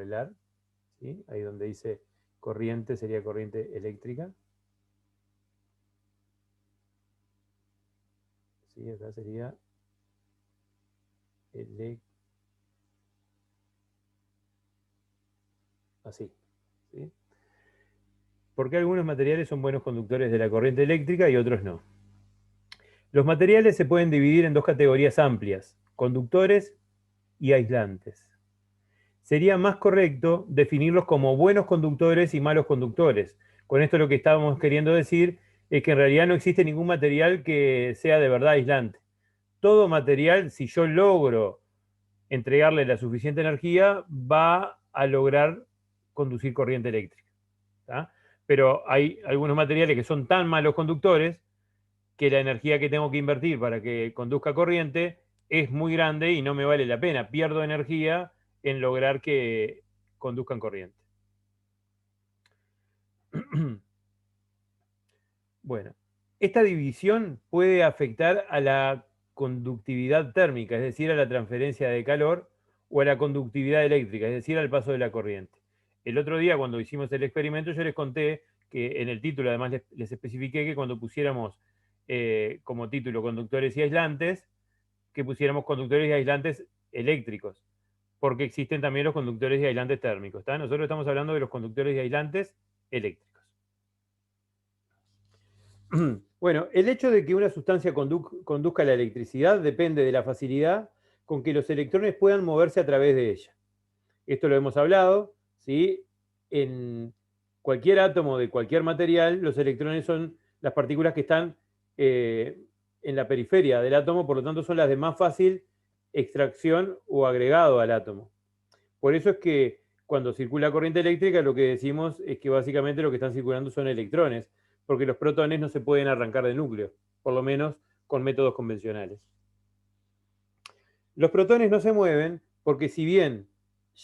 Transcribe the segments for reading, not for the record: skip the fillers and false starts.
modelar. ¿Sí? Ahí donde dice corriente sería corriente eléctrica. ¿Sí? Acá sería así. ¿Sí? Porque algunos materiales son buenos conductores de la corriente eléctrica y otros no. Los materiales se pueden dividir en dos categorías amplias, conductores y aislantes. Sería más correcto definirlos como buenos conductores y malos conductores. Con esto lo que estábamos queriendo decir es que en realidad no existe ningún material que sea de verdad aislante. Todo material, si yo logro entregarle la suficiente energía, va a lograr conducir corriente eléctrica. ¿Tá? Pero hay algunos materiales que son tan malos conductores que la energía que tengo que invertir para que conduzca corriente es muy grande y no me vale la pena. Pierdo energía en lograr que conduzcan corriente. Bueno, esta división puede afectar a la conductividad térmica, es decir, a la transferencia de calor, o a la conductividad eléctrica, es decir, al paso de la corriente. El otro día, cuando hicimos el experimento, yo les conté que en el título, además les especifiqué que cuando pusiéramos como título conductores y aislantes, que pusiéramos conductores y aislantes eléctricos, porque existen también los conductores y aislantes térmicos. ¿Tá? Nosotros estamos hablando de los conductores y aislantes eléctricos. Bueno, el hecho de que una sustancia conduzca la electricidad depende de la facilidad con que los electrones puedan moverse a través de ella. Esto lo hemos hablado, ¿sí? En cualquier átomo de cualquier material, los electrones son las partículas que están en la periferia del átomo, por lo tanto son las de más fácil extracción o agregado al átomo. Por eso es que cuando circula corriente eléctrica, lo que decimos es que básicamente lo que están circulando son electrones, porque los protones no se pueden arrancar del núcleo, por lo menos con métodos convencionales. Los protones no se mueven porque si bien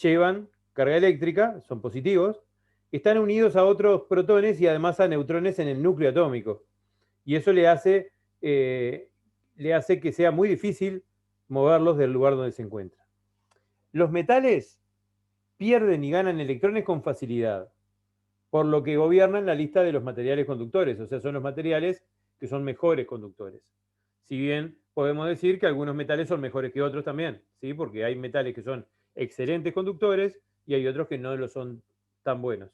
llevan carga eléctrica, son positivos, están unidos a otros protones y además a neutrones en el núcleo atómico. Y eso le hace que sea muy difícil moverlos del lugar donde se encuentran. Los metales pierden y ganan electrones con facilidad, por lo que gobiernan la lista de los materiales conductores, o sea, son los materiales que son mejores conductores. Si bien podemos decir que algunos metales son mejores que otros también, ¿sí? Porque hay metales que son excelentes conductores y hay otros que no lo son tan buenos.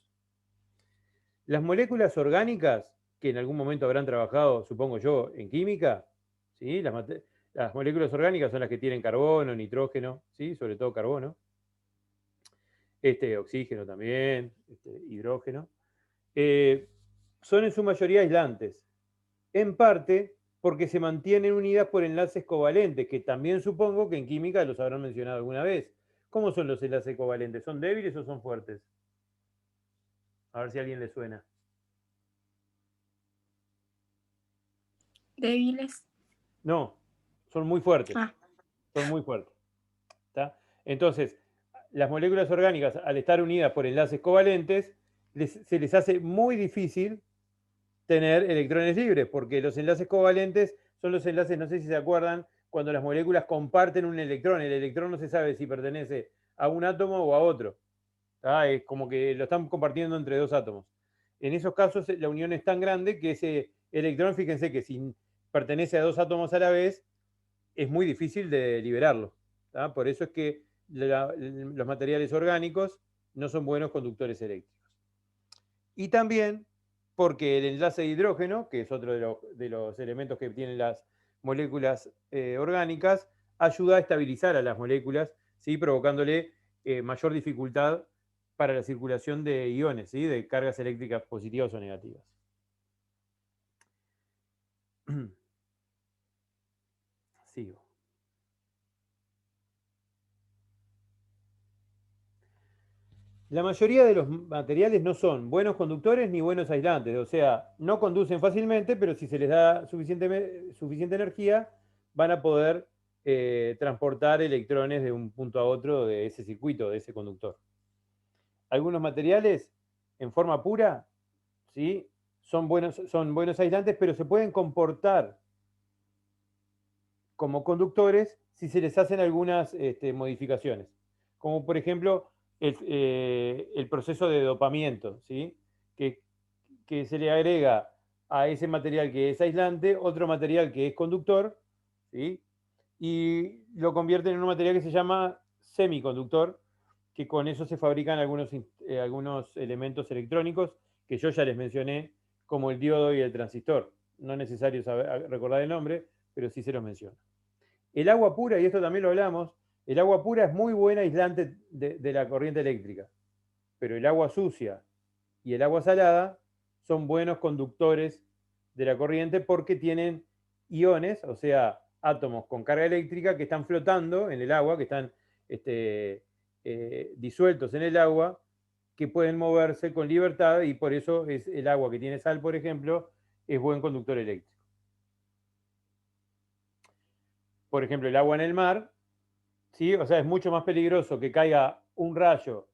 Las moléculas orgánicas, que en algún momento habrán trabajado, supongo yo, en química, ¿sí? Las moléculas orgánicas son las que tienen carbono, nitrógeno, ¿sí? Sobre todo carbono, oxígeno también, hidrógeno. Son en su mayoría aislantes, en parte porque se mantienen unidas por enlaces covalentes, que también supongo que en química los habrán mencionado alguna vez. ¿Cómo son los enlaces covalentes? ¿Son débiles o son fuertes? A ver si a alguien le suena. Débiles. No, son muy fuertes. Ah. Son muy fuertes. ¿Tá? Entonces, las moléculas orgánicas, al estar unidas por enlaces covalentes, se les hace muy difícil tener electrones libres, porque los enlaces covalentes son los enlaces, no sé si se acuerdan, cuando las moléculas comparten un electrón. El electrón no se sabe si pertenece a un átomo o a otro. Es como que lo están compartiendo entre dos átomos. En esos casos la unión es tan grande que ese electrón, fíjense que si pertenece a dos átomos a la vez, es muy difícil de liberarlo. ¿Tá? Por eso es que los materiales orgánicos no son buenos conductores eléctricos. Y también porque el enlace de hidrógeno, que es otro de los elementos que tienen las moléculas orgánicas, ayuda a estabilizar a las moléculas, ¿sí? Provocándole mayor dificultad para la circulación de iones, ¿sí? De cargas eléctricas positivas o negativas. Sigo. La mayoría de los materiales no son buenos conductores ni buenos aislantes, o sea, no conducen fácilmente, pero si se les da suficiente energía, van a poder transportar electrones de un punto a otro de ese circuito, de ese conductor. Algunos materiales, en forma pura, ¿sí? son buenos aislantes, pero se pueden comportar como conductores si se les hacen algunas modificaciones. Como por ejemplo, el proceso de dopamiento, ¿sí? Que se le agrega a ese material que es aislante otro material que es conductor, ¿sí? Y lo convierten en un material que se llama semiconductor, que con eso se fabrican algunos elementos electrónicos que yo ya les mencioné, como el diodo y el transistor. No es necesario recordar el nombre, pero sí se los menciono. El agua pura, y esto también lo hablamos, el agua pura es muy buena aislante de la corriente eléctrica, pero el agua sucia y el agua salada son buenos conductores de la corriente porque tienen iones, o sea, átomos con carga eléctrica que están flotando en el agua, que están disueltos en el agua, que pueden moverse con libertad y por eso es el agua que tiene sal, por ejemplo, es buen conductor eléctrico. Por ejemplo, el agua en el mar, ¿sí? O sea, es mucho más peligroso que caiga un rayo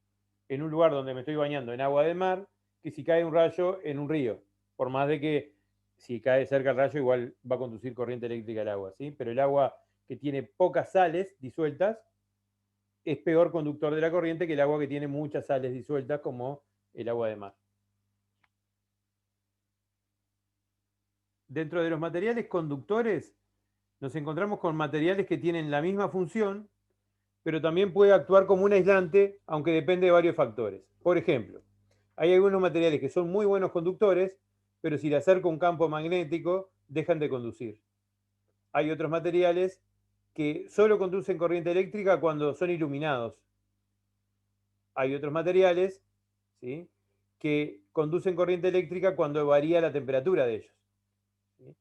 en un lugar donde me estoy bañando en agua de mar que si cae un rayo en un río. Por más de que si cae cerca el rayo igual va a conducir corriente eléctrica el agua, ¿sí? Pero el agua que tiene pocas sales disueltas es peor conductor de la corriente que el agua que tiene muchas sales disueltas como el agua de mar. Dentro de los materiales conductores nos encontramos con materiales que tienen la misma función, pero también puede actuar como un aislante, aunque depende de varios factores. Por ejemplo, hay algunos materiales que son muy buenos conductores, pero si le acerco un campo magnético, dejan de conducir. Hay otros materiales que solo conducen corriente eléctrica cuando son iluminados. Hay otros materiales, ¿sí?, que conducen corriente eléctrica cuando varía la temperatura de ellos, ¿sí?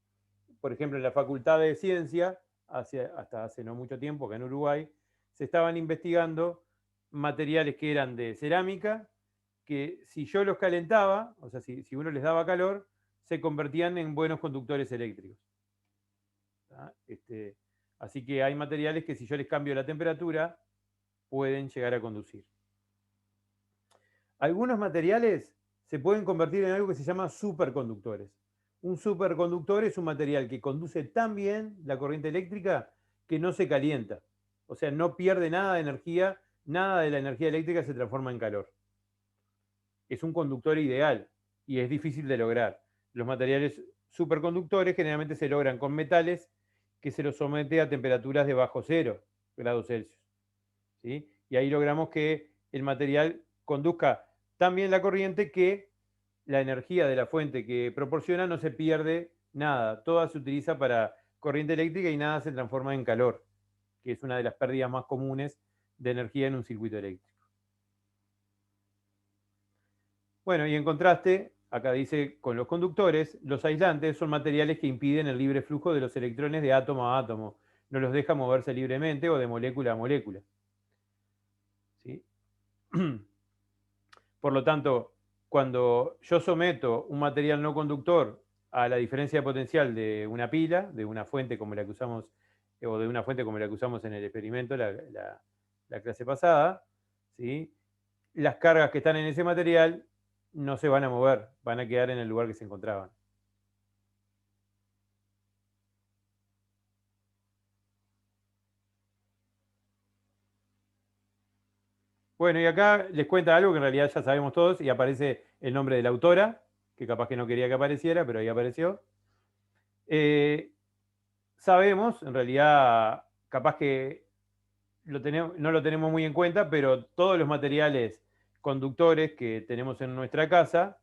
Por ejemplo, en la Facultad de Ciencia, hasta hace no mucho tiempo, que en Uruguay, se estaban investigando materiales que eran de cerámica, que si yo los calentaba, o sea, si uno les daba calor, se convertían en buenos conductores eléctricos. Así que hay materiales que si yo les cambio la temperatura, pueden llegar a conducir. Algunos materiales se pueden convertir en algo que se llama superconductores. Un superconductor es un material que conduce tan bien la corriente eléctrica que no se calienta. O sea, no pierde nada de energía, nada de la energía eléctrica se transforma en calor. Es un conductor ideal y es difícil de lograr. Los materiales superconductores generalmente se logran con metales que se los somete a temperaturas de bajo 0 grados Celsius, ¿sí? Y ahí logramos que el material conduzca tan bien la corriente que la energía de la fuente que proporciona no se pierde nada. Toda se utiliza para corriente eléctrica y nada se transforma en calor, que es una de las pérdidas más comunes de energía en un circuito eléctrico. Bueno, y en contraste, acá dice, con los conductores, los aislantes son materiales que impiden el libre flujo de los electrones de átomo a átomo. No los deja moverse libremente o de molécula a molécula, ¿sí? Por lo tanto, cuando yo someto un material no conductor a la diferencia de potencial de una pila, de una fuente como la que usamos, o de una fuente como la que usamos en el experimento, la clase pasada, ¿sí?, las cargas que están en ese material no se van a mover, van a quedar en el lugar que se encontraban. Bueno, y acá les cuenta algo que en realidad ya sabemos todos y aparece el nombre de la autora, que capaz que no quería que apareciera, pero ahí apareció. Sabemos, en realidad, capaz que no lo tenemos muy en cuenta, pero todos los materiales conductores que tenemos en nuestra casa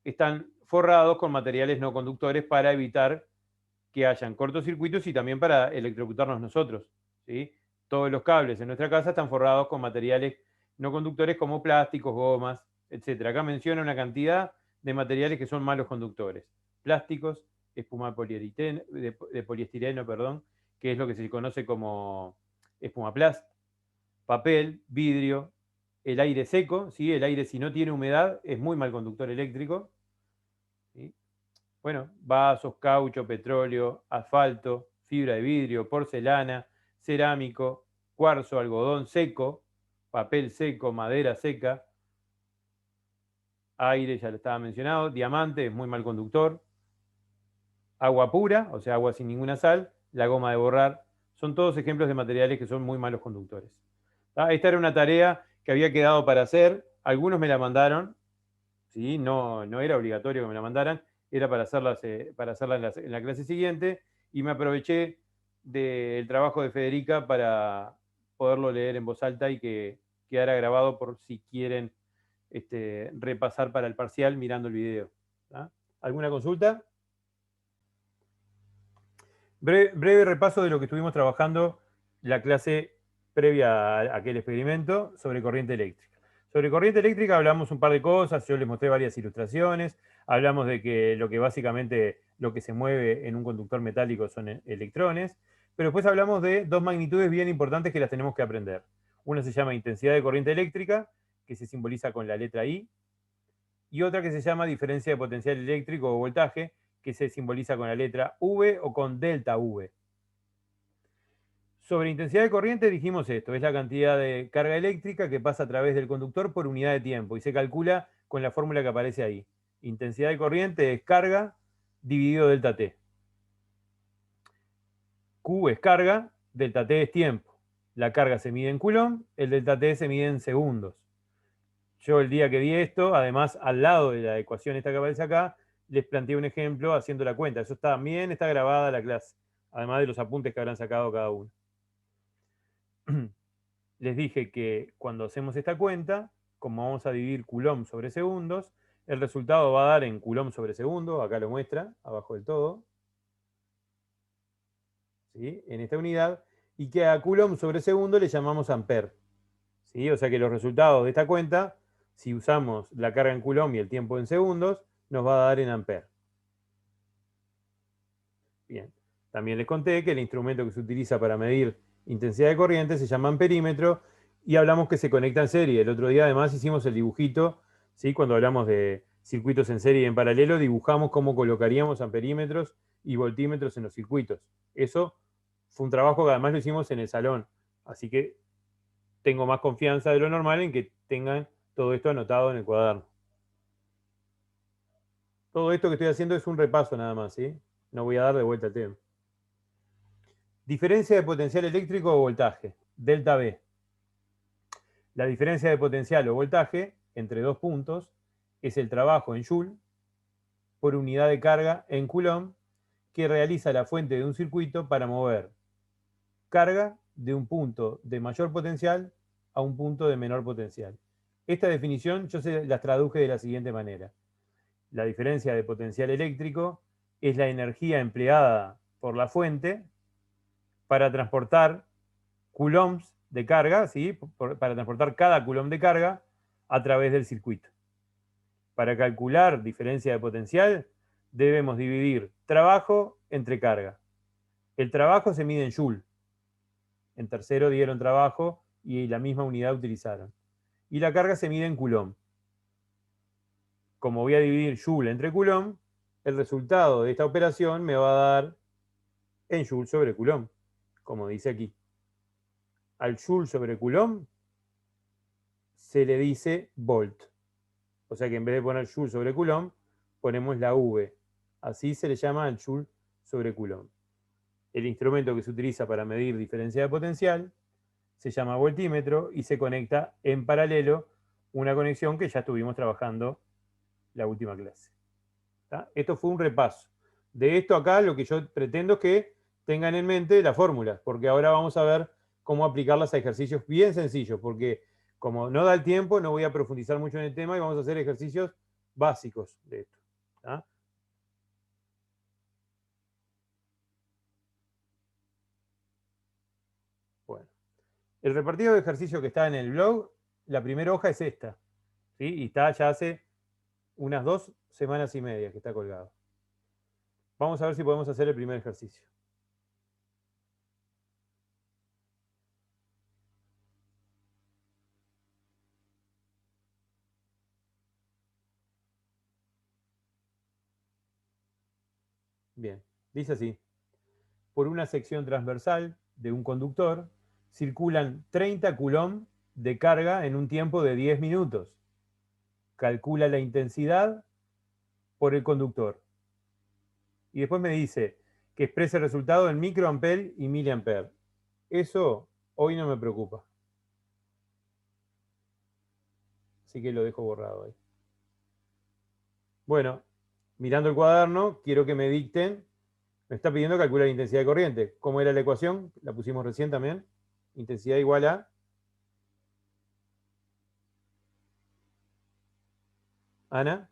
están forrados con materiales no conductores para evitar que hayan cortocircuitos y también para electrocutarnos nosotros, ¿sí? Todos los cables en nuestra casa están forrados con materiales no conductores como plásticos, gomas, etc. Acá menciona una cantidad de materiales que son malos conductores. Plásticos, espuma de poliestireno, perdón, que es lo que se conoce como espumaplast, papel, vidrio, el aire seco, ¿sí? El aire, si no tiene humedad, es muy mal conductor eléctrico, ¿sí? Bueno, vasos, caucho, petróleo, asfalto, fibra de vidrio, porcelana, cerámico, cuarzo, algodón seco, papel seco, madera seca, aire, ya lo estaba mencionado, diamante, es muy mal conductor, agua pura, o sea, agua sin ninguna sal, la goma de borrar, son todos ejemplos de materiales que son muy malos conductores. Esta era una tarea que había quedado para hacer. Algunos me la mandaron, ¿sí? No era obligatorio que me la mandaran, era para hacerla en la clase siguiente, y me aproveché del trabajo de Federica para poderlo leer en voz alta y que quedara grabado por si quieren repasar para el parcial mirando el video. ¿Tá? ¿Alguna consulta? Breve repaso de lo que estuvimos trabajando la clase previa a aquel experimento sobre corriente eléctrica. Sobre corriente eléctrica hablamos un par de cosas, yo les mostré varias ilustraciones, hablamos de que básicamente lo que se mueve en un conductor metálico son electrones, pero después hablamos de dos magnitudes bien importantes que las tenemos que aprender. Una se llama intensidad de corriente eléctrica, que se simboliza con la letra I, y otra que se llama diferencia de potencial eléctrico o voltaje, que se simboliza con la letra V o con delta V. Sobre intensidad de corriente dijimos esto, es la cantidad de carga eléctrica que pasa a través del conductor por unidad de tiempo y se calcula con la fórmula que aparece ahí. Intensidad de corriente es carga dividido delta T. Q es carga, delta T es tiempo. La carga se mide en Coulomb, el delta T se mide en segundos. Yo el día que di esto, además al lado de la ecuación esta que aparece acá, les planteé un ejemplo haciendo la cuenta. Eso también está grabada la clase, además de los apuntes que habrán sacado cada uno. Les dije que cuando hacemos esta cuenta, como vamos a dividir Coulomb sobre segundos, el resultado va a dar en Coulomb sobre segundo, acá lo muestra, abajo del todo, ¿sí? En esta unidad, y que a Coulomb sobre segundo le llamamos ampere. ¿Sí? O sea que los resultados de esta cuenta, si usamos la carga en Coulomb y el tiempo en segundos, nos va a dar en ampere. Bien, también les conté que el instrumento que se utiliza para medir intensidad de corriente se llama amperímetro y hablamos que se conecta en serie. El otro día además hicimos el dibujito, ¿sí? Cuando hablamos de circuitos en serie y en paralelo, dibujamos cómo colocaríamos amperímetros y voltímetros en los circuitos. Eso fue un trabajo que además lo hicimos en el salón, así que tengo más confianza de lo normal en que tengan todo esto anotado en el cuaderno. Todo esto que estoy haciendo es un repaso nada más, ¿sí? No voy a dar de vuelta el tema. Diferencia de potencial eléctrico o voltaje, delta V. La diferencia de potencial o voltaje entre dos puntos es el trabajo en Joule por unidad de carga en Coulomb que realiza la fuente de un circuito para mover carga de un punto de mayor potencial a un punto de menor potencial. Esta definición yo se las traduje de la siguiente manera. La diferencia de potencial eléctrico es la energía empleada por la fuente para transportar coulombs de carga, ¿sí? Para transportar cada coulomb de carga a través del circuito. Para calcular diferencia de potencial, debemos dividir trabajo entre carga. El trabajo se mide en Joule. En tercero dieron trabajo y la misma unidad utilizaron. Y la carga se mide en Coulomb. Como voy a dividir Joule entre Coulomb, el resultado de esta operación me va a dar en Joule sobre Coulomb, como dice aquí. Al Joule sobre Coulomb se le dice volt. O sea que en vez de poner Joule sobre Coulomb, ponemos la V. Así se le llama al Joule sobre Coulomb. El instrumento que se utiliza para medir diferencia de potencial se llama voltímetro y se conecta en paralelo una conexión que ya estuvimos trabajando la última clase. ¿Tá? Esto fue un repaso. De esto acá lo que yo pretendo es que tengan en mente las fórmulas, porque ahora vamos a ver cómo aplicarlas a ejercicios bien sencillos, porque como no da el tiempo, no voy a profundizar mucho en el tema y vamos a hacer ejercicios básicos de esto. ¿Tá? Bueno, el repartido de ejercicio que está en el blog, la primera hoja es esta, ¿sí? Y está ya hace unas 2 semanas y media que está colgado. Vamos a ver si podemos hacer el primer ejercicio. Bien, dice así. Por una sección transversal de un conductor circulan 30 coulomb de carga en un tiempo de 10 minutos. Calcula la intensidad por el conductor. Y después me dice que exprese el resultado en microampere y miliampere. Eso hoy no me preocupa. así que lo dejo borrado ahí. Bueno, mirando el cuaderno, quiero que me dicten. Me está pidiendo calcular la intensidad de corriente. ¿Cómo era la ecuación? La pusimos recién también. Intensidad igual a... Ana.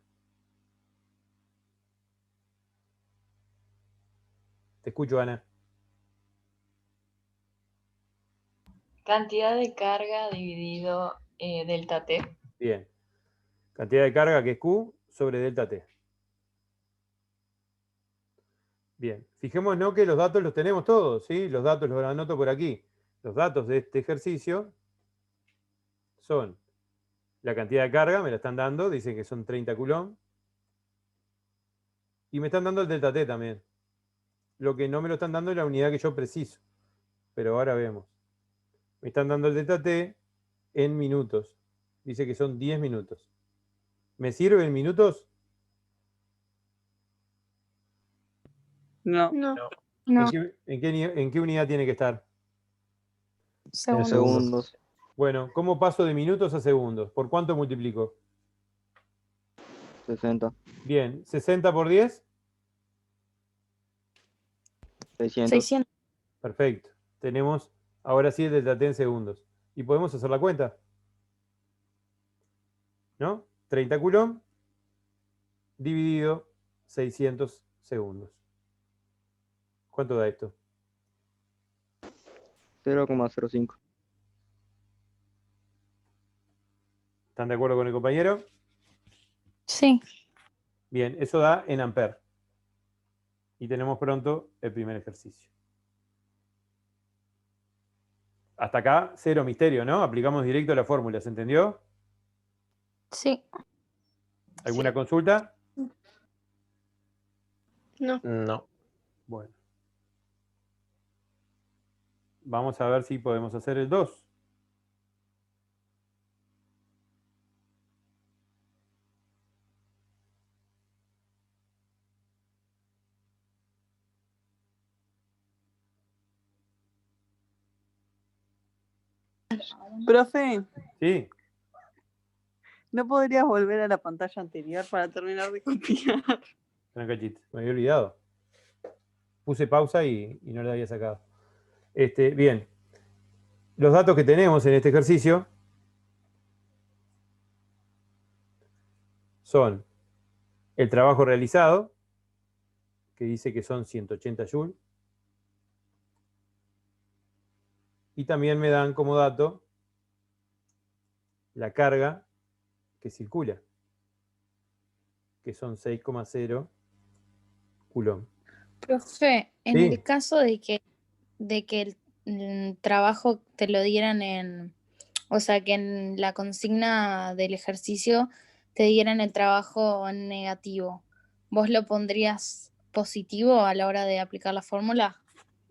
Te escucho, Ana. Cantidad de carga dividido delta T. Bien. Cantidad de carga que es Q sobre delta T. Bien. Fijémonos que los datos los tenemos todos, ¿sí? Los datos los anoto por aquí. Los datos de este ejercicio son la cantidad de carga, me la están dando, dicen que son 30 coulomb. Y me están dando el delta T también. Lo que no me lo están dando es la unidad que yo preciso. Pero ahora vemos. Me están dando el delta T en minutos. Dice que son 10 minutos. ¿Me sirve en minutos? No. No. ¿En qué unidad tiene que estar? Segundos. Segundos. Bueno, ¿cómo paso de minutos a segundos? ¿Por cuánto multiplico? 60. Bien, 60 por 10. 600. 600. Perfecto. Tenemos ahora sí el delta T en segundos. Y podemos hacer la cuenta. ¿No? 30 coulomb dividido 600 segundos. ¿Cuánto da esto? 0,05. ¿Están de acuerdo con el compañero? Sí. Bien, eso da en amperes. Y tenemos pronto el primer ejercicio. Hasta acá, cero misterio, ¿no? Aplicamos directo la fórmula, ¿se entendió? Sí. ¿Alguna consulta? No. No. Bueno. Vamos a ver si podemos hacer el 2. Profe, ¿Sí? ¿no podrías volver a la pantalla anterior para terminar de copiar? Trancachito, me había olvidado. Puse pausa y no la había sacado. Bien. Los datos que tenemos en este ejercicio son el trabajo realizado, que dice que son 180 joules, y también me dan como dato la carga que circula, que son 6,0 coulomb. Profe, en Sí. el caso de que el trabajo te lo dieran o sea, que en la consigna del ejercicio te dieran el trabajo en negativo, ¿vos lo pondrías positivo a la hora de aplicar la fórmula?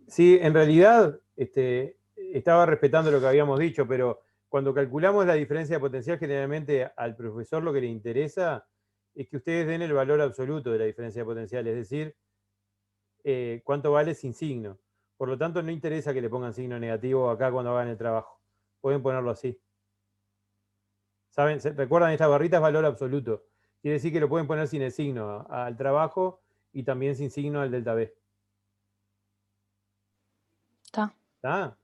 Sí, en realidad estaba respetando lo que habíamos dicho, pero cuando calculamos la diferencia de potencial, generalmente al profesor lo que le interesa es que ustedes den el valor absoluto de la diferencia de potencial, es decir, cuánto vale sin signo. Por lo tanto, no interesa que le pongan signo negativo acá cuando hagan el trabajo. Pueden ponerlo así. ¿Saben? ¿Recuerdan? Esta barrita es valor absoluto. Quiere decir que lo pueden poner sin el signo al trabajo y también sin signo al delta B. Está. ¿Está?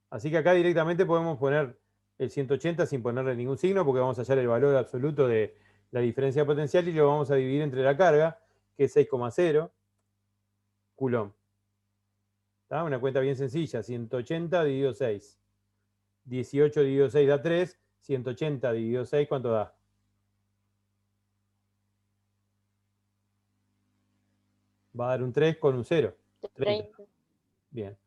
Así que acá directamente podemos poner el 180 sin ponerle ningún signo porque vamos a hallar el valor absoluto de la diferencia potencial y lo vamos a dividir entre la carga, que es 6,0 coulomb. ¿Está? Una cuenta bien sencilla, 180 dividido 6. 18 dividido 6 da 3, 180 dividido 6, ¿cuánto da? Va a dar un 3 con un 0. 30. Bien.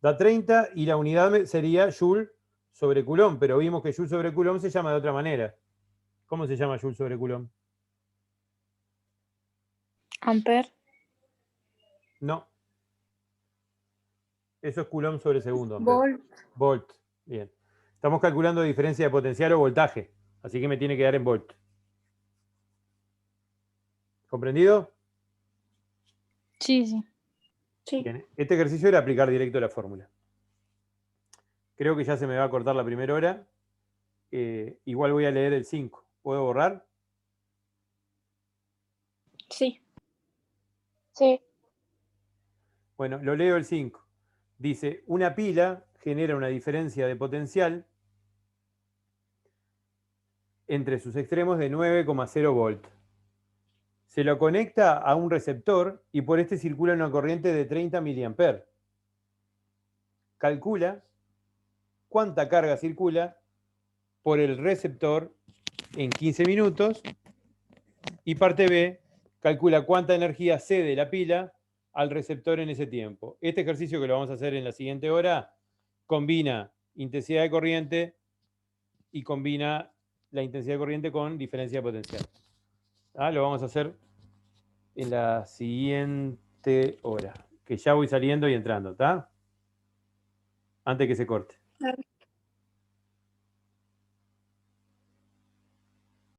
Da 30 y la unidad sería Joule sobre Coulomb, pero vimos que Joule sobre Coulomb se llama de otra manera. ¿Cómo se llama Joule sobre Coulomb? Amper. No. Eso es Coulomb sobre segundo. Volt. Volt. Bien. Estamos calculando diferencia de potencial o voltaje, así que me tiene que dar en volt. ¿Comprendido? Sí, sí. Sí. Bien. Este ejercicio era aplicar directo la fórmula. Creo que ya se me va a cortar la primera hora. Igual voy a leer el 5. ¿Puedo borrar? Sí. Sí. Bueno, lo leo el 5. Dice, una pila genera una diferencia de potencial entre sus extremos de 9,0 volt. Se lo conecta a un receptor y por este circula una corriente de 30 mA. Calcula cuánta carga circula por el receptor en 15 minutos y parte B, calcula cuánta energía cede la pila al receptor en ese tiempo. Este ejercicio que lo vamos a hacer en la siguiente hora combina intensidad de corriente y combina la intensidad de corriente con diferencia de potencial. Lo vamos a hacer en la siguiente hora, que ya voy saliendo y entrando, ¿está? Antes que se corte. Claro.